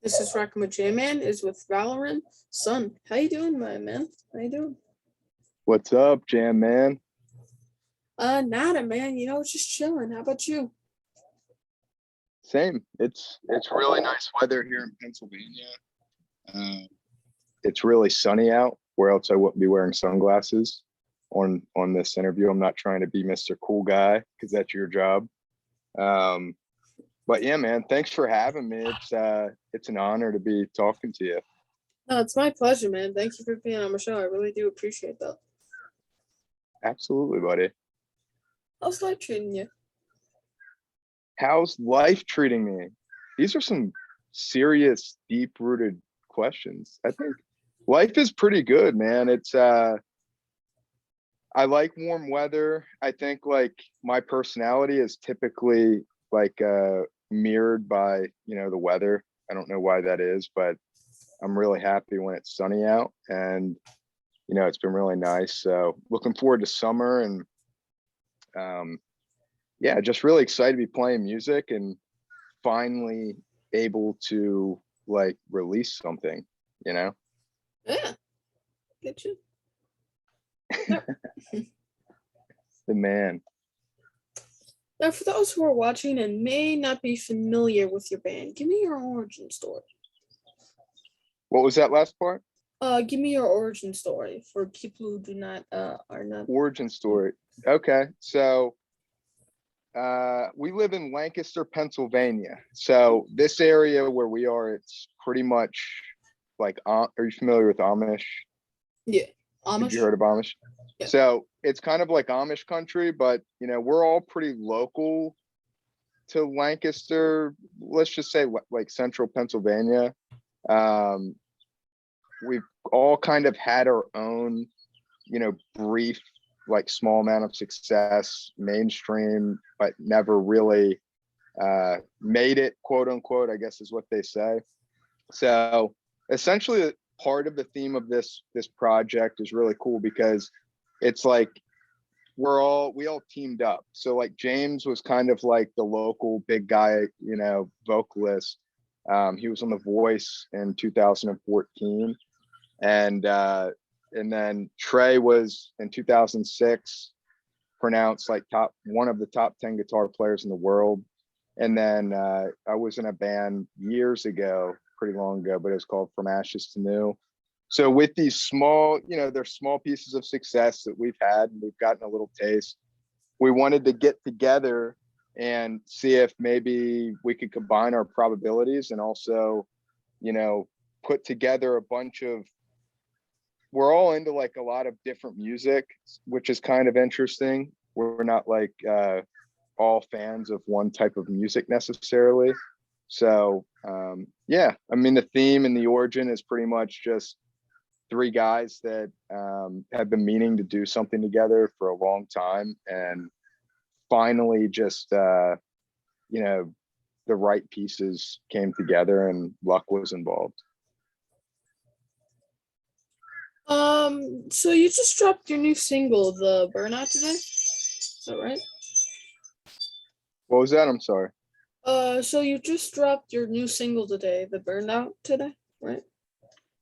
This is Rakama J-Man is with VALERIAN Sun. How you doing, my man? How you doing? What's up, Jam Man? Nada, man. Just chilling. How about you? Same. It's really nice weather here in Pennsylvania. It's really sunny out, where else I wouldn't be wearing sunglasses on this interview. I'm not trying to be Mr. Cool Guy because that's your job. But yeah, man, thanks for having me. It's an honor to be talking to you. No, it's my pleasure, man. Thank you for being on my show. I really do appreciate that. Absolutely, buddy. How's life treating you? How's life treating me? These are some serious, deep-rooted questions. I think life is pretty good, man. I like warm weather. I think like my personality is typically like mirrored by, the weather. I don't know why that is, but I'm really happy when it's sunny out, and it's been really nice. So looking forward to summer, and yeah, just really excited to be playing music and finally able to like release something, Yeah. Get you. The man. Now, for those who are watching and may not be familiar with your band, give me your origin story. What was that last part? Give me your origin story for people who do not are not. Origin story. Okay, so we live in Lancaster, Pennsylvania. So this area where we are, it's pretty much like, are you familiar with Amish? Yeah, Amish. Have you heard of Amish? Yeah. So it's kind of like Amish country, but we're all pretty local to Lancaster. Let's just say like central Pennsylvania. We've all kind of had our own, brief, like small amount of success, mainstream, but never really made it, quote unquote, I guess is what they say. So essentially part of the theme of this project is really cool because it's like we all teamed up. So like James was kind of like the local big guy, vocalist. He was on The Voice in 2014. And then Trey was in 2006 pronounced like one of the top 10 guitar players in the world. And then I was in a band years ago, pretty long ago, but it was called From Ashes to New. So with these small, they're small pieces of success that we've had and we've gotten a little taste. We wanted to get together and see if maybe we could combine our probabilities and also, put together a bunch of, we're all into like a lot of different music, which is kind of interesting. We're not like all fans of one type of music necessarily. So yeah, I mean, the theme and the origin is pretty much just three guys that have been meaning to do something together for a long time, and finally just the right pieces came together and luck was involved. So you just dropped your new single, the Burnout, today? Is that right? What was that? I'm sorry. So you just dropped your new single today, the Burnout, today, right?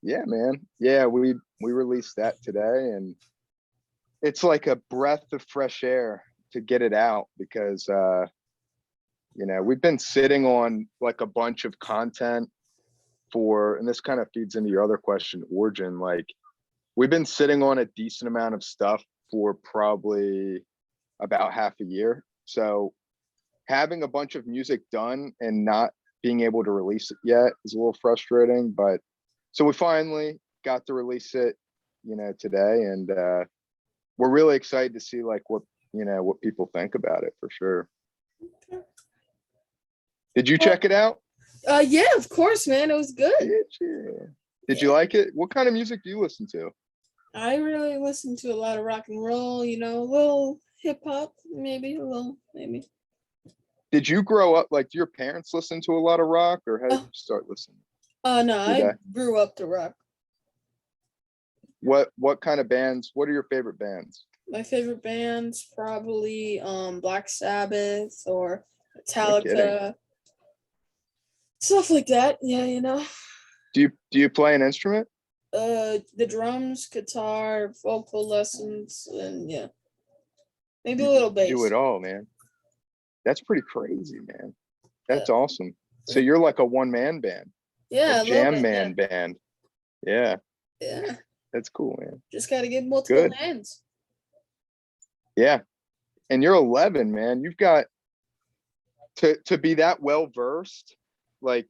Yeah, man. Yeah, we released that today, and it's like a breath of fresh air to get it out because we've been sitting on like a bunch of content and this kind of feeds into your other question, origin. Like we've been sitting on a decent amount of stuff for probably about half a year. So having a bunch of music done and not being able to release it yet is a little frustrating, but so we finally got to release it, today, and we're really excited to see like what people think about it for sure. Okay. Did you check it out? Yeah, of course, man. It was good. Did you like it? What kind of music do you listen to? I really listen to a lot of rock and roll, a little hip hop, maybe. Did you grow up, like, do your parents listen to a lot of rock, or how did you start listening? No, I grew up to rock. What kind of bands? What are your favorite bands? My favorite bands probably Black Sabbath or Metallica. Stuff like that. Yeah, Do you play an instrument? the drums, guitar, vocal lessons, and yeah, maybe a You little do it bass. all, man. That's pretty crazy, man. Uh, That's awesome. So you're like a one-man band, a yeah, a little jam bit. Yeah, man band. Yeah, yeah. that's cool, man. Just gotta get multiple Good. hands. Yeah. And you're 11, man. You've got to be that well versed. Like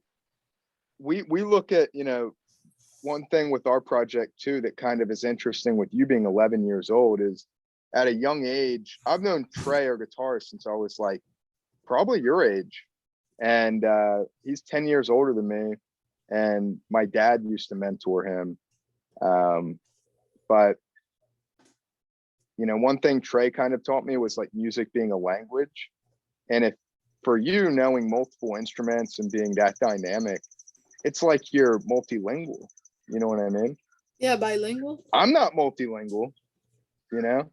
we look at, one thing with our project too that kind of is interesting with you being 11 years old is at a young age. I've known Trey, our guitarist, since I was like probably your age, and he's 10 years older than me. And my dad used to mentor him. But one thing Trey kind of taught me was like music being a language. And if for you knowing multiple instruments and being that dynamic, it's like you're multilingual. You know what I mean? Yeah, bilingual. I'm not multilingual, you know?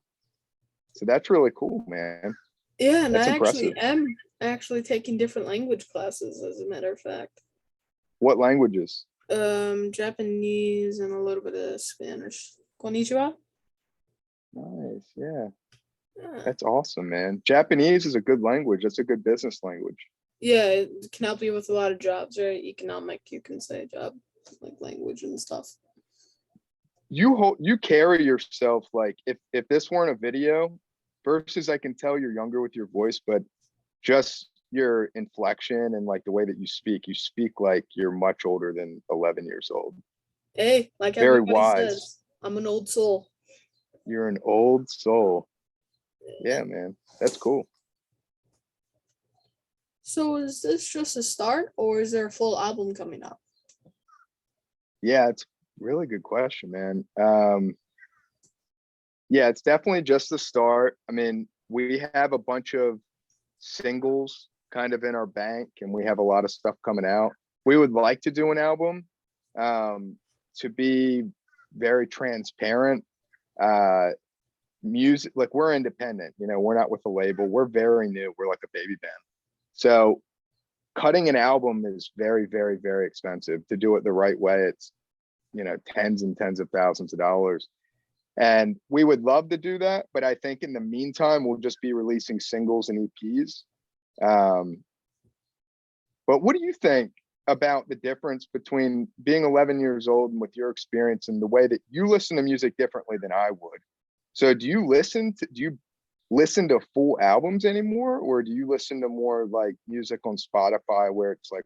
So that's really cool, man. Yeah, and That's I actually impressive. am actually taking different language classes, as a matter of fact. What languages? Japanese and a little bit of Spanish. Konnichiwa. Nice. Yeah. Yeah. That's awesome, man. Japanese is a good language. That's a good business language. Yeah, it can help you with a lot of jobs, right? Economic, you can say job, like language and stuff. You carry yourself like if this weren't a video, versus I can tell you're younger with your voice, but just your inflection and like the way that you speak like you're much older than 11 years old. Hey, like Very everybody wise. says, I'm an old soul. You're an old soul. Yeah, man. That's cool. So is this just a start, or is there a full album coming up? Yeah, it's a really good question, man. Yeah, it's definitely just the start. I mean, we have a bunch of singles kind of in our bank, and we have a lot of stuff coming out. We would like to do an album. To be very transparent, uh, music, like we're independent, we're not with a label. We're very new. We're like a baby band. So cutting an album is very, very, very expensive. To do it the right way, it's, tens and tens of thousands of dollars. And we would love to do that, but I think in the meantime, we'll just be releasing singles and EPs. But what do you think about the difference between being 11 years old and with your experience and the way that you listen to music differently than I would? So do you listen to full albums anymore, or do you listen to more like music on Spotify where it's like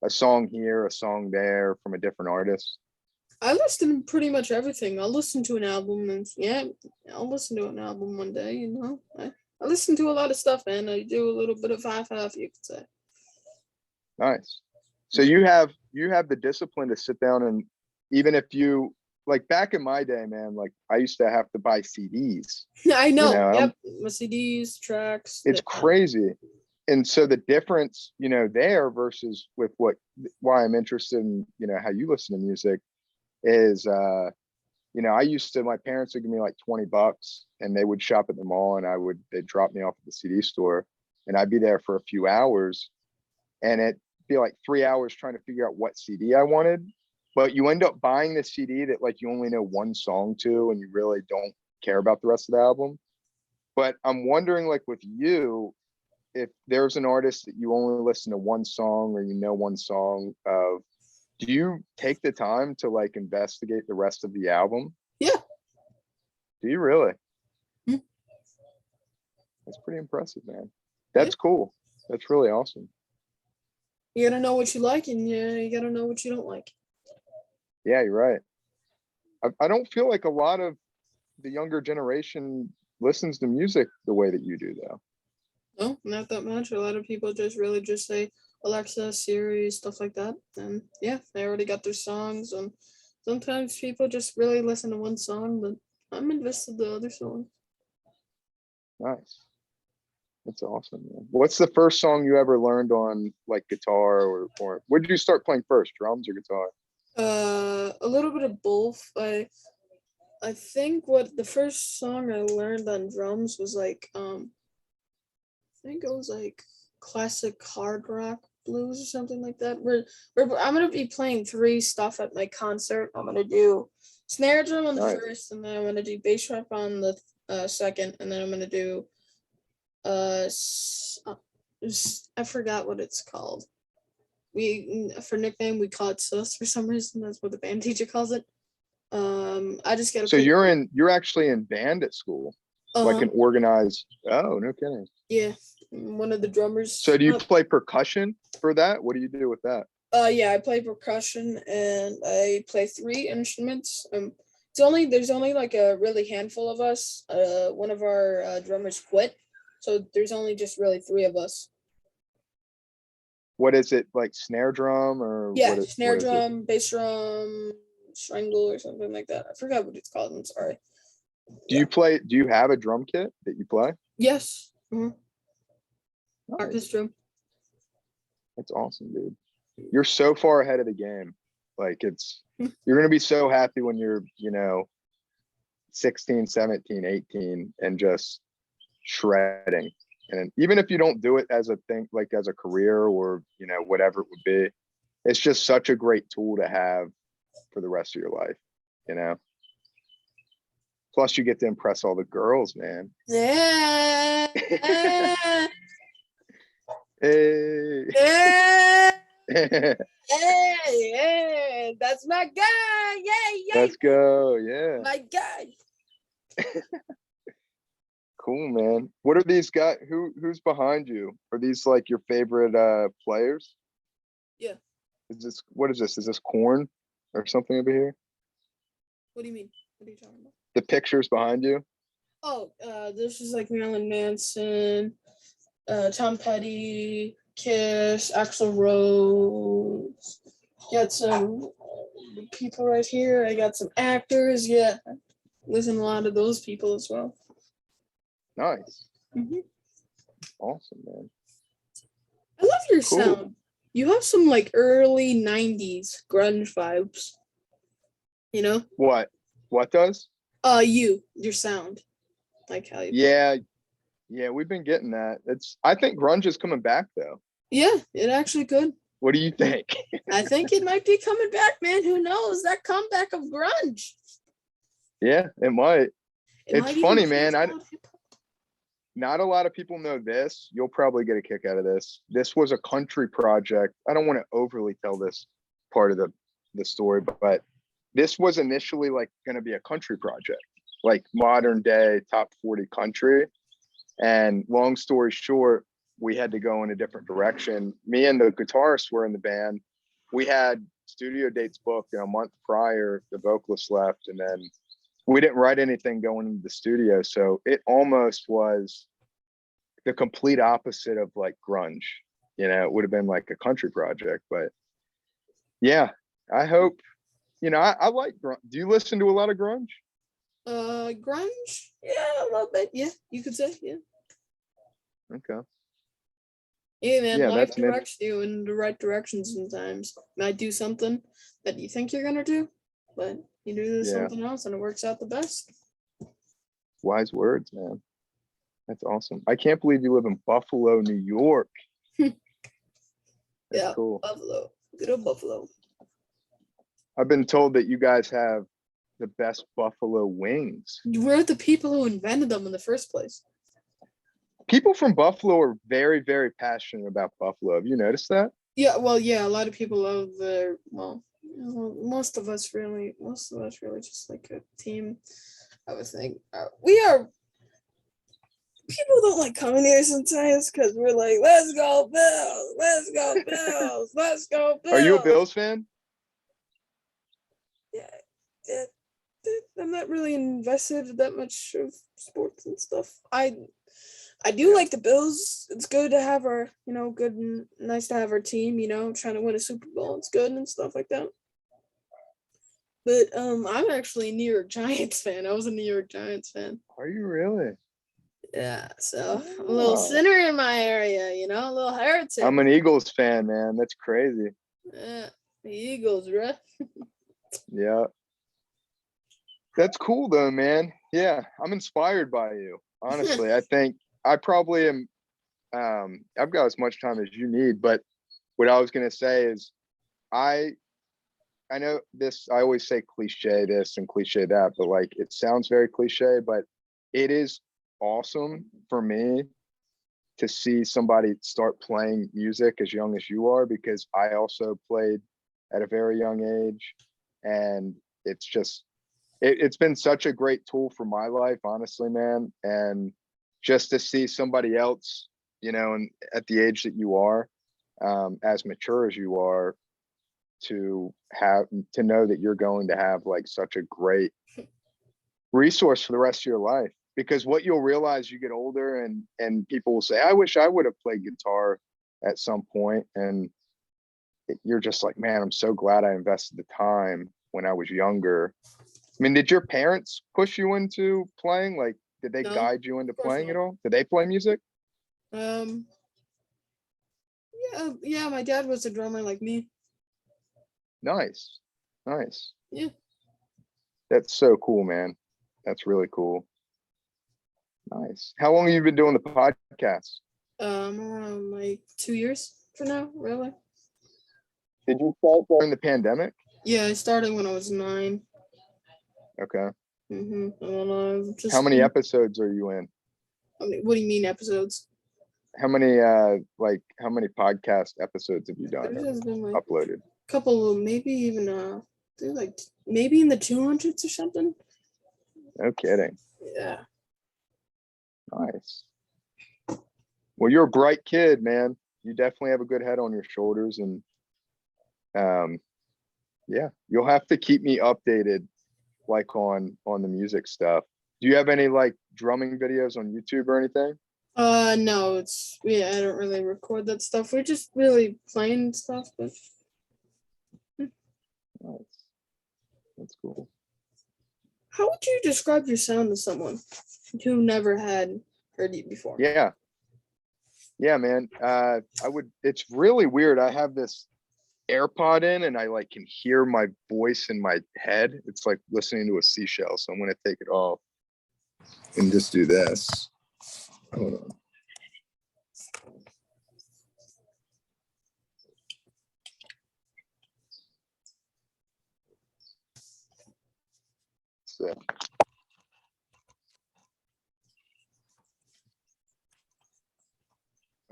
a song here, a song there from a different artist? I listen to pretty much everything. I'll listen to an album, and yeah, I'll listen to an album one day, I listen to a lot of stuff, man. I do a little bit of half, you could say. Nice. So you have the discipline to sit down, and even if you like back in my day, man, like I used to have to buy CDs, I know. and Yep. My CDs, tracks. it's crazy. And so the difference, there versus with why I'm interested in, how you listen to music is, I used to, my parents would give me like 20 bucks and they would shop at the mall, and they'd drop me off at the CD store, and I'd be there for a few hours, and it'd be like 3 hours trying to figure out what CD I wanted. But you end up buying the CD that like you only know one song to, and you really don't care about the rest of the album. But I'm wondering, like with you, if there's an artist that you only listen to one song or one song of, do you take the time to like investigate the rest of the album? Yeah. Do you really? Hmm. That's pretty impressive, man. Yeah. That's cool. That's really awesome. You gotta know what you like, and you gotta know what you don't like. Yeah, you're right. I don't feel like a lot of the younger generation listens to music the way that you do, though. No, not that much. A lot of people just really just say Alexa, Siri, stuff like that. And yeah, they already got their songs. And sometimes people just really listen to one song, but I'm invested in the other songs. Nice. That's awesome, man. What's the first song you ever learned on like guitar, or where did you start playing first, drums or guitar? A little bit of both. I think what the first song I learned on drums was like I think it was like classic hard rock blues or something like that. I'm gonna be playing 3 stuff at my concert. I'm gonna do snare drum on the Nice. first, and then I'm gonna do bass drum on the second, and then I'm gonna do I forgot what it's called. We for nickname we call it sus for some reason. That's what the band teacher calls it. I just gotta So pick. you're actually in band at school, like an organized. Oh, no kidding. Yeah, one of the drummers. So do you play percussion for that? What do you do with that? Yeah, I play percussion and I play 3 instruments. There's only like a really handful of us. One of our drummers quit, so there's only just really 3 of us. What is it, like snare drum or Yeah, snare drum, bass drum, strangle or something like that. I forgot what it's called. I'm sorry. Do you have a drum kit that you play? Yes. Mm-hmm. Nice. Artist drum. That's awesome, dude. You're so far ahead of the game. Like you're going to be so happy when you're, 16, 17, 18 and just shredding. And even if you don't do it as a thing, like as a career or, whatever it would be, it's just such a great tool to have for the rest of your life, Plus you get to impress all the girls, man. Yeah. Hey. Hey, that's my guy. Yeah. Let's go. Yeah. My guy. Cool, man. What are these guys? Who's behind you? Are these like your favorite players? Yeah. What is this? Is this corn or something over here? What do you mean? What are you talking about? The pictures behind you? Oh, this is like Marilyn Manson, Tom Petty, Kiss, Axl Rose. Got some people right here. I got some actors. Yeah, listen to a lot of those people as well. Nice. Mm-hmm. Awesome, man. I love your Cool. sound. You have some like early 90s grunge vibes. What does? Your sound. Like how you Yeah, we've been getting that. I think grunge is coming back though. Yeah, it actually could. What do you think? I think it might be coming back, man. Who knows? That comeback of grunge. Yeah, it might. It's funny, man. Hip-hop. Not a lot of people know this. You'll probably get a kick out of this. This was a country project. I don't want to overly tell this part of the story, but this was initially like going to be a country project, like modern day top 40 country. And long story short, we had to go in a different direction. Me and the guitarist were in the band. We had studio dates booked, a month prior. The vocalist left, and then we didn't write anything going into the studio. So it almost was the complete opposite of like grunge. It would have been like a country project. But yeah, I hope, I like grunge. Do you listen to a lot of grunge? Grunge? Yeah, a little bit. Yeah, you could say, yeah. Okay. Yeah, man, Yeah, life directs you in the right direction sometimes. You might do something that you think you're gonna do, but you do something else and it works out the best. Wise words, man. That's awesome. I can't believe you live in Buffalo, New York. That's cool. Buffalo. Good old Buffalo. I've been told that you guys have the best buffalo wings. We're the people who invented them in the first place. People from Buffalo are very, very passionate about buffalo. Have you noticed that? Yeah, well, yeah, a lot of people love most of us really just like a team. I would think people don't like coming here sometimes because we're like, let's go Bills, let's go Bills, let's go Bills. Are you a Bills fan? Yeah, I'm not really invested that much of sports and stuff. I do like the Bills. It's good to have our, good and nice to have our team, trying to win a Super Bowl. It's good and stuff like that. But I'm actually a New York Giants fan. I was a New York Giants fan. Are you really? Yeah, so a little sinner in my area, a little heretic. I'm an Eagles fan, man. That's crazy. Yeah, the Eagles, right? Yeah. That's cool though, man. Yeah, I'm inspired by you. Honestly, I think I probably am. I've got as much time as you need, but what I was gonna say is I know this, I always say cliche this and cliche that, but like it sounds very cliche, but it is awesome for me to see somebody start playing music as young as you are, because I also played at a very young age. And it's just, it's been such a great tool for my life, honestly, man. And just to see somebody else, you know, and at the age that you are, as mature as you are, to know that you're going to have like such a great resource for the rest of your life. Because what you'll realize, you get older and people will say, I wish I would have played guitar at some point. And you're just like, man, I'm so glad I invested the time when I was younger. I mean, did your parents push you into playing? Like, did they No, guide you into of course playing at not. all? Did they play music? Um, yeah, my dad was a drummer like me. Nice. Nice. Yeah. That's so cool, man. That's really cool. Nice. How long have you been doing the podcast? Around like 2 years for now, really. Did you start during the pandemic? Yeah, I started when I was 9. Okay. And then I've just. How many episodes are you in? What do you mean episodes? How many how many podcast episodes have you done There has been like uploaded? a couple, maybe even they're like maybe in the 200s or something. No kidding. Yeah. Nice. Well, you're a bright kid, man. You definitely have a good head on your shoulders, and yeah, you'll have to keep me updated, like on the music stuff. Do you have any like drumming videos on YouTube or anything? No, I don't really record that stuff. We're just really playing stuff, but Nice. That's cool. how would you describe your sound to someone who never had heard you before? Yeah. Yeah, man. It's really weird. I have this AirPod in and I like can hear my voice in my head. It's like listening to a seashell. So I'm gonna take it off and just do this. Hold on. So.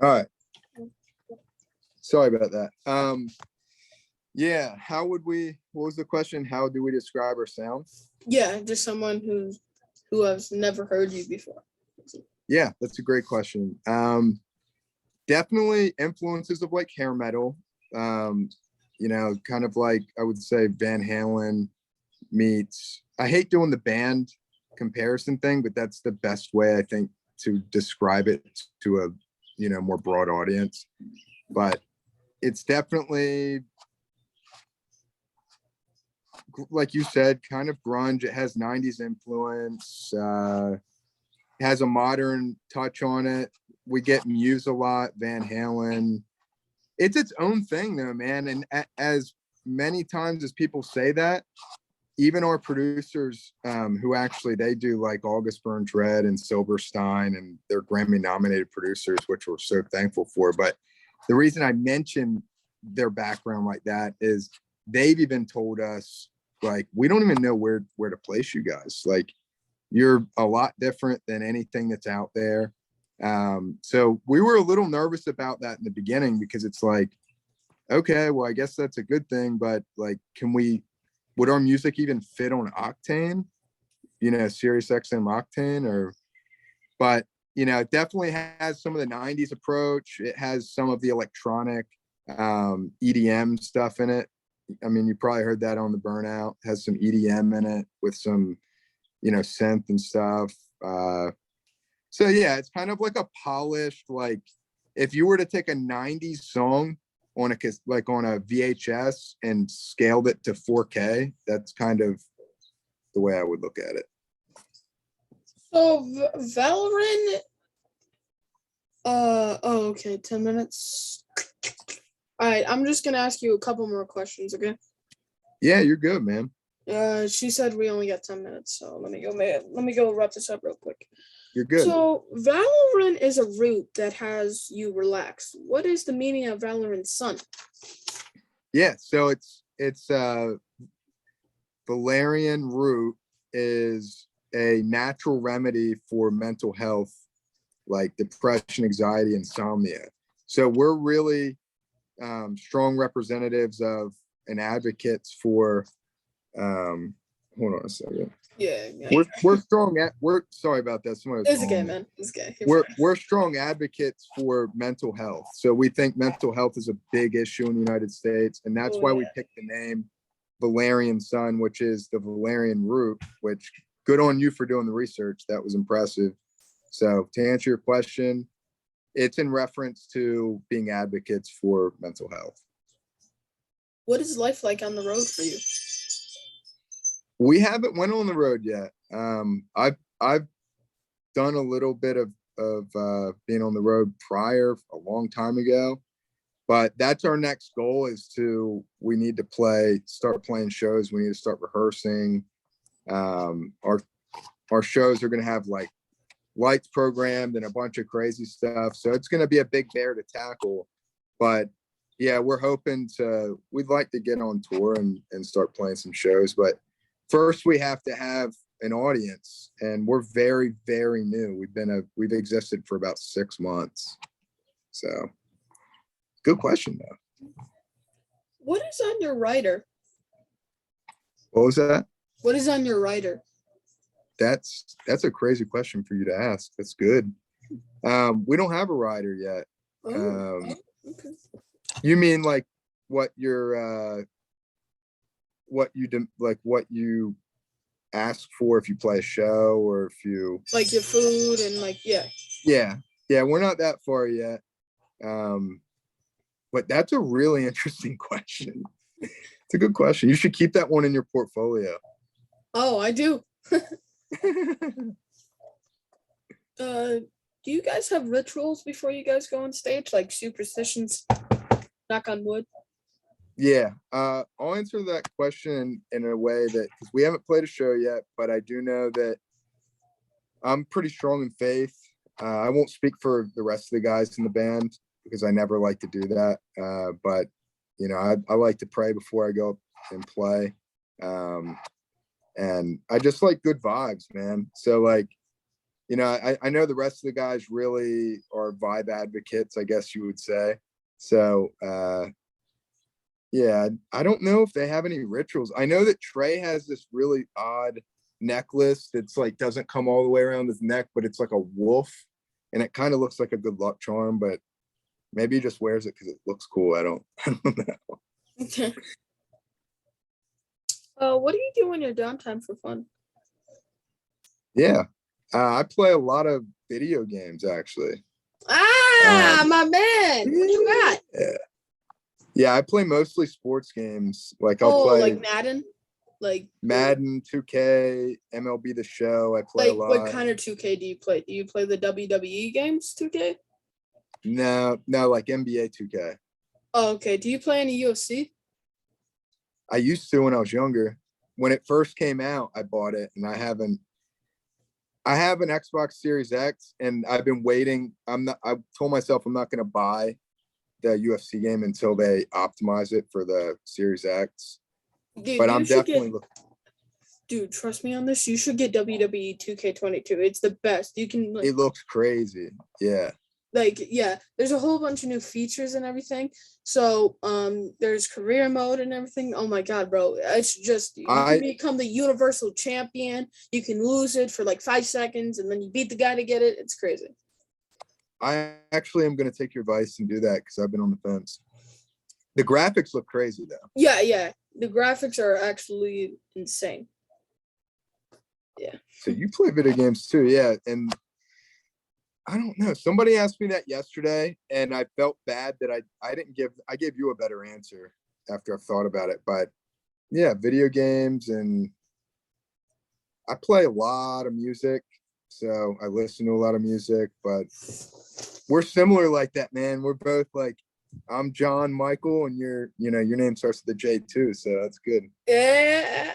All right. Sorry about that. Yeah, what was the question? How do we describe our sound? Yeah, just someone who has never heard you before. Yeah, that's a great question. Definitely influences of like hair metal. You know, kind of like I would say Van Halen meets, I hate doing the band comparison thing, but that's the best way I think to describe it to a, you know, more broad audience. But it's definitely, like you said, kind of grunge. It has 90s influence, has a modern touch on it. We get Muse a lot, Van Halen. It's its own thing though, man. And as many times as people say that, even our producers, who actually, they do like August Burns Red and Silverstein, and they're Grammy nominated producers, which we're so thankful for. But the reason I mention their background like that is they've even told us, like, we don't even know where to place you guys. Like, you're a lot different than anything that's out there. So we were a little nervous about that in the beginning, because it's like, okay, well, I guess that's a good thing, but like, would our music even fit on Octane, you know, Sirius XM Octane? Or, but you know, it definitely has some of the 90s approach. It has some of the electronic EDM stuff in it. I mean, you probably heard that on the Burnout. It has some EDM in it with some, you know, synth and stuff. So yeah, it's kind of like a polished, like if you were to take a 90s song on a VHS and scaled it to 4K, that's kind of the way I would look at it. So Valorant. Oh, okay. 10 minutes. All right. I'm just gonna ask you a couple more questions. Okay. Yeah, you're good, man. She said we only got 10 minutes, so let me go wrap this up real quick. you're good. So Valorant is a root that has you relax. What is the meaning of Valorant Sun? Yeah, so it's valerian root is a natural remedy for mental health, like depression, anxiety, insomnia. So we're really strong representatives of and advocates for hold on a second. Yeah. We're strong at we're sorry about that. It's okay, man. It's okay. We're strong advocates for mental health. So we think mental health is a big issue in the United States, and that's why we picked the name Valerian Sun, which is the valerian root, which good on you for doing the research. That was impressive. So to answer your question, it's in reference to being advocates for mental health. What is life like on the road for you? We haven't went on the road yet. I've done a little bit of being on the road prior a long time ago, but that's our next goal is we need to start playing shows. We need to start rehearsing. Our shows are going to have like lights programmed and a bunch of crazy stuff. So it's going to be a big bear to tackle, but yeah, we'd like to get on tour and start playing some shows, but first we have to have an audience, and we're very, very new. We've existed for about 6 months. So good question though. What is on your writer? What was that? What is on your writer? That's a crazy question for you to ask. That's good. We don't have a writer yet. Okay. You mean like what you ask for if you play a show, or if you like your food and yeah, we're not that far yet, but that's a really interesting question. It's a good question. You should keep that one in your portfolio. Oh, I do. Do you guys have rituals before you guys go on stage, like superstitions? Knock on wood. Yeah, I'll answer that question in a way that, because we haven't played a show yet, but I do know that I'm pretty strong in faith. I won't speak for the rest of the guys in the band because I never like to do that. But I like to pray before I go up and play. And I just like good vibes, man. So like, I know the rest of the guys really are vibe advocates, I guess you would say. So, yeah, I don't know if they have any rituals. I know that Trey has this really odd necklace that's like doesn't come all the way around his neck, but it's like a wolf, and it kind of looks like a good luck charm, but maybe he just wears it because it looks cool. I don't know. Okay. What do you do in your downtime for fun? Yeah, I play a lot of video games actually. My man, what you got? Yeah, I play mostly sports games. Like I'll play like Madden, like Madden, 2K, MLB The Show. I play a lot. What kind of 2K do you play? Do you play the WWE games 2K? No, like NBA 2K. Oh, okay. Do you play any UFC? I used to when I was younger. When it first came out, I bought it, and I have an Xbox Series X, and I've been waiting. I told myself I'm not going to buy the UFC game until they optimize it for the Series X. Dude, but I'm definitely looking. Dude, trust me on this. You should get WWE 2K22. It's the best. You can. It looks crazy. Yeah. There's a whole bunch of new features and everything. So, there's career mode and everything. Oh my god, bro! It's just you can become the universal champion. You can lose it for like 5 seconds, and then you beat the guy to get it. It's crazy. I actually am going to take your advice and do that because I've been on the fence. The graphics look crazy though. Yeah. The graphics are actually insane. Yeah. So you play video games too, yeah? And I don't know. Somebody asked me that yesterday, and I felt bad that I gave you a better answer after I've thought about it. But yeah, video games, and I play a lot of music, so I listen to a lot of music. But we're similar like that, man. We're both like, I'm John Michael, and your name starts with a J too, so that's good. Yeah.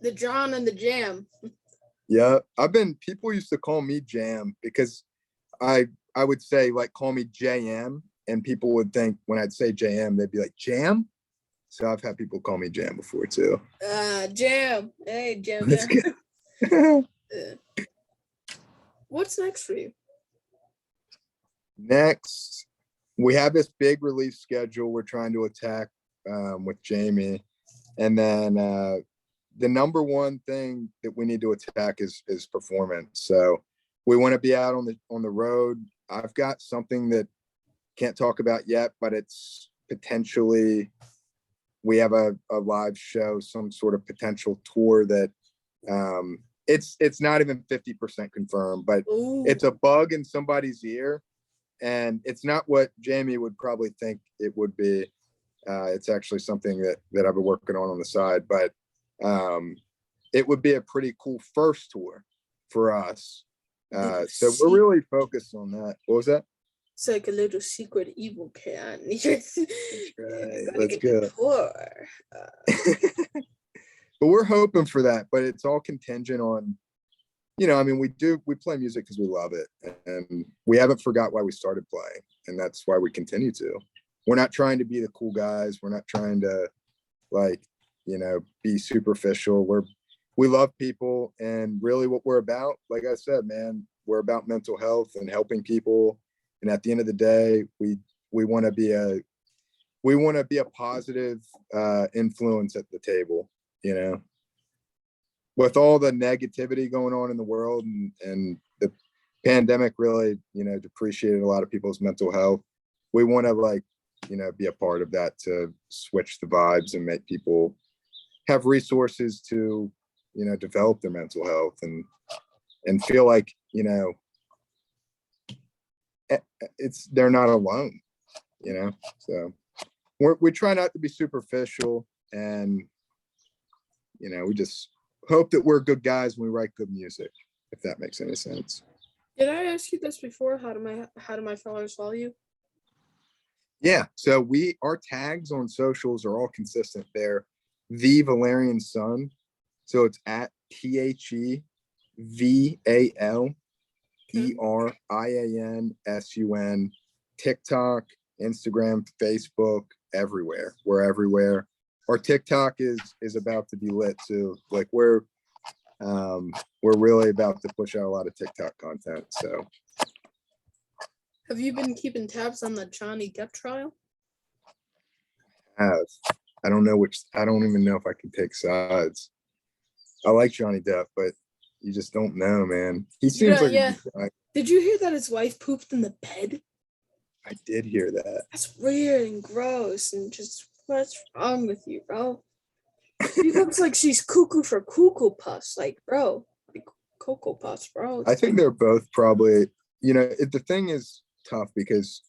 The John and the Jam. Yeah, people used to call me Jam because I would say like call me JM, and people would think when I'd say JM they'd be like Jam. So I've had people call me Jam before too. Jam. Hey, Jam. That's Jam. good. What's next for you? Next, we have this big release schedule we're trying to attack with Jamie, and then the number one thing that we need to attack is performance. So we want to be out on the road. I've got something that can't talk about yet, but it's potentially we have a live show, some sort of potential tour that it's not even 50% confirmed, but Ooh. it's a bug in somebody's ear, and it's not what Jamie would probably think it would be. It's actually something that I've been working on the side, but it would be a pretty cool first tour for us. So we're really focused on that. What was that? It's like a little secret evil can. Right. Let's go. But we're hoping for that, but it's all contingent on, I mean, we play music because we love it, and we haven't forgot why we started playing, and that's why we continue to. We're not trying to be the cool guys. We're not trying to be superficial. We love people, and really what we're about, like I said, man, we're about mental health and helping people. And at the end of the day, we want to be a positive influence at the table, with all the negativity going on in the world, and the pandemic really, depreciated a lot of people's mental health. We want to be a part of that to switch the vibes and make people have resources to, develop their mental health and feel like, they're not alone, so we try not to be superficial, and, we just hope that we're good guys when we write good music, if that makes any sense. Did I ask you this before? How do my followers follow you? Yeah, so our tags on socials are all consistent. They're the Valerian Sun. So it's at TheValerianSun, TikTok, Instagram, Facebook, everywhere. We're everywhere. Our TikTok is about to be lit too. Like we're really about to push out a lot of TikTok content. So have you been keeping tabs on the Johnny Depp trial? I don't even know if I can take sides. I like Johnny Depp, but you just don't know, man. He seems like a good guy. Did you hear that his wife pooped in the bed? I did hear that. That's weird and gross, and just what's wrong with you, bro? She looks like she's cuckoo for cuckoo puffs, like, bro, like Cocoa Puffs, bro. I think they're both probably, the thing is tough because,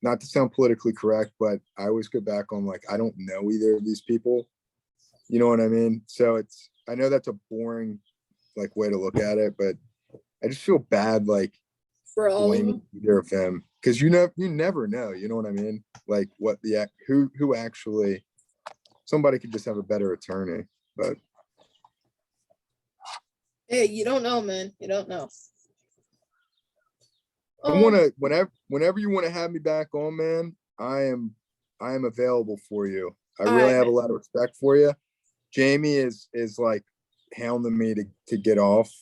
not to sound politically correct, but I always go back on I don't know either of these people. You know what I mean? So I know that's a boring way to look at it, but I just feel bad for all blaming either of them, because you never know. You know what I mean? What who actually, somebody could just have a better attorney, but hey, you don't know, man. You don't know. I want to, whenever you want to have me back on, man, I am available for you. I really have a lot of respect for you. Jamie is hounding me to get off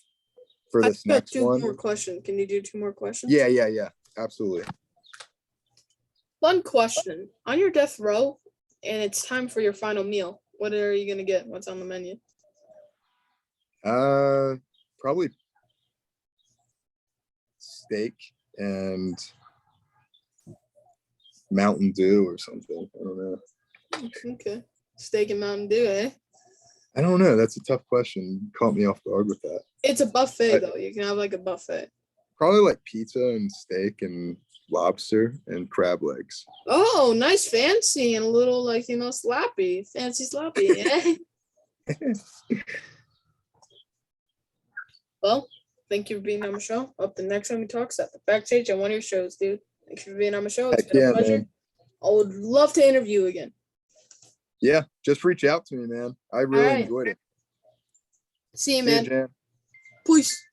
for this next one. 2 more questions. Can you do 2 more questions? Yeah, absolutely. One question. On your death row, and it's time for your final meal, what are you gonna get? What's on the menu? Probably steak and Mountain Dew or something. I don't know. Okay. Steak and Mountain Dew, eh? I don't know. That's a tough question. You caught me off guard with that. It's a buffet, though. You can have a buffet. Probably pizza and steak and lobster and crab legs. Oh, nice, fancy, and a little sloppy. Fancy sloppy, eh? Well, thank you for being on the show. Hope the next time we talk is at the backstage on one of your shows, dude. Thanks for being on the show. It's been a pleasure. Man. I would love to interview you again. Yeah, just reach out to me, man. I really enjoyed it. See you, See you, man. Jan. Peace.